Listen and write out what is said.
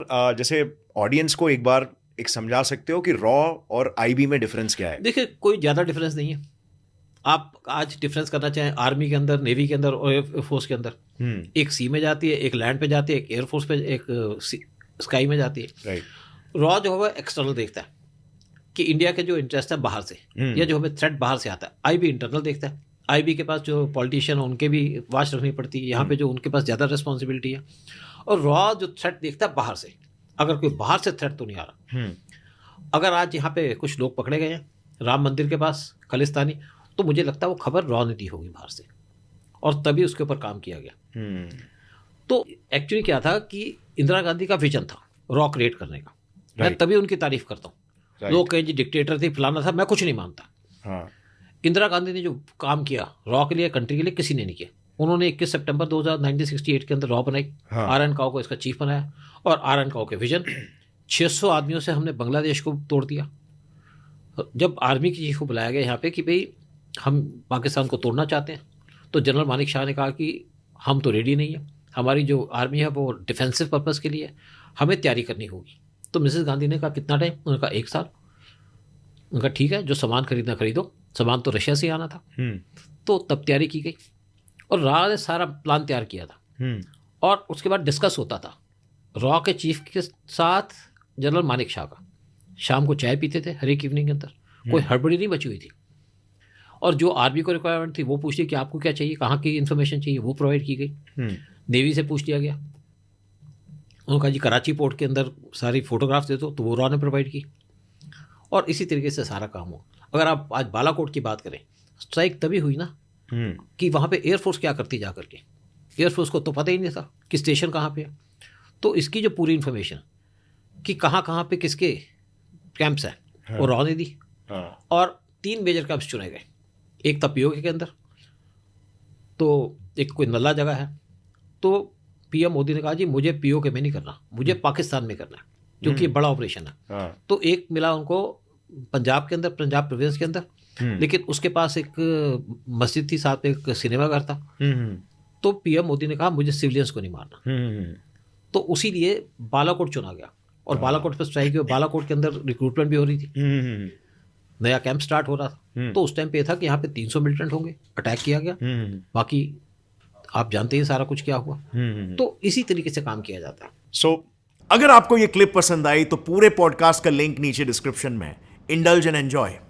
जैसे ऑडियंस को एक बार एक समझा सकते हो कि रॉ और आईबी में डिफरेंस क्या है? देखिए, कोई ज़्यादा डिफरेंस नहीं है। आप आज डिफरेंस करना चाहें आर्मी के अंदर, नेवी के अंदर और एयरफोर्स के अंदर, एक सी में जाती है, एक लैंड पे जाती है, एक एयरफोर्स पे, एक स्काई में जाती है। राइट। रॉ जो है वो एक्सटर्नल देखता है कि इंडिया के जो इंटरेस्ट है बाहर से, या जो हमें थ्रेट बाहर से आता है। आईबी इंटरनल देखता है। आईबी के पास जो पॉलिटिशियन उनके भी वाच रखनी पड़ती है, यहाँ पे जो उनके पास ज़्यादा रिस्पॉन्सिबिलिटी है। और रॉ जो थ्रेट देखता है बाहर से, अगर कोई बाहर से थ्रेट तो नहीं आ रहा। अगर आज यहाँ पे कुछ लोग पकड़े गए हैं राम मंदिर के पास, खालिस्तानी, तो मुझे लगता है वो खबर रॉ ने दी होगी बाहर से, और तभी उसके ऊपर काम किया गया। तो एक्चुअली क्या था कि इंदिरा गांधी का विजन था रॉ क्रिएट करने का। मैं तभी उनकी तारीफ करता हूँ। लोग कहें जी डिक्टेटर थी, फलाना था, मैं कुछ नहीं मानता। इंदिरा गांधी ने जो काम किया रॉ के लिए, कंट्री के लिए, किसी ने नहीं किया। उन्होंने 21 सितंबर 1968 के अंदर रॉ बनाई। आर एन काओ को इसका चीफ बनाया, और आर एन काओ के विजन 600 आदमियों से हमने बांग्लादेश को तोड़ दिया। जब आर्मी की चीफ को बुलाया गया यहाँ पे कि भाई हम पाकिस्तान को तोड़ना चाहते हैं, तो जनरल मानिक शाह ने कहा कि हम तो रेडी नहीं है, हमारी जो आर्मी है वो डिफेंसिव पर्पज़ के लिए है, हमें तैयारी करनी होगी। तो मिसेस गांधी ने कहा कितना टाइम? उन्होंने कहा 1 साल। उनका ठीक है, जो सामान खरीदना खरीदो। सामान तो रशिया से आना था। तो तब तैयारी की गई, और रॉ ने सारा प्लान तैयार किया था। और उसके बाद डिस्कस होता था रॉ के चीफ के साथ जनरल मानिक शाह का। शाम को चाय पीते थे हर एक इवनिंग के अंदर, कोई हड़बड़ी नहीं बची हुई थी। और जो आर्मी को रिक्वायरमेंट थी वो पूछ ली कि आपको क्या चाहिए, कहाँ की इन्फॉर्मेशन चाहिए, वो प्रोवाइड की गई। नेवी से पूछ लिया गया, उन्होंने कहा जी कराची पोर्ट के अंदर सारी फोटोग्राफ्स दे दो, तो वो रॉ ने प्रोवाइड की। और इसी तरीके से सारा काम हुआ। अगर आप आज बालाकोट की बात करें, स्ट्राइक तभी हुई ना कि वहाँ पे एयरफोर्स क्या करती जा करके। एयरफोर्स को तो पता ही नहीं था कि स्टेशन कहाँ पे है। तो इसकी जो पूरी इन्फॉर्मेशन कि कहाँ कहाँ पे किसके कैंप्स हैं, वो रॉ ने दी। और 3 मेजर कैंप्स चुने गए। एक था पीओके के अंदर, तो एक कोई नल्ला जगह है। तो पीएम मोदी ने कहा जी मुझे पीओके में नहीं करना, मुझे पाकिस्तान में करना है, क्योंकि ये बड़ा ऑपरेशन है। तो एक मिला उनको पंजाब के अंदर, पंजाब प्रोविंस के अंदर, लेकिन उसके पास एक मस्जिद थी, साथ में एक सिनेमा घर था। तो पीएम मोदी ने कहा मुझे सिविलियंस को नहीं मारना। तो उसी लिए बालाकोट चुना गया, और बालाकोट पर स्ट्राइक हुई। बालाकोट के अंदर रिक्रूटमेंट भी हो रही थी, नया कैंप स्टार्ट हो रहा था। तो उस टाइम पे था कि यहाँ पे 300 मिलिटेंट होंगे, अटैक किया गया। बाकी आप जानते ही सारा कुछ क्या हुआ। तो इसी तरीके से काम किया जाता है। सो अगर आपको ये क्लिप पसंद आई तो पूरे पॉडकास्ट का लिंक नीचे डिस्क्रिप्शन में। Indulge and enjoy.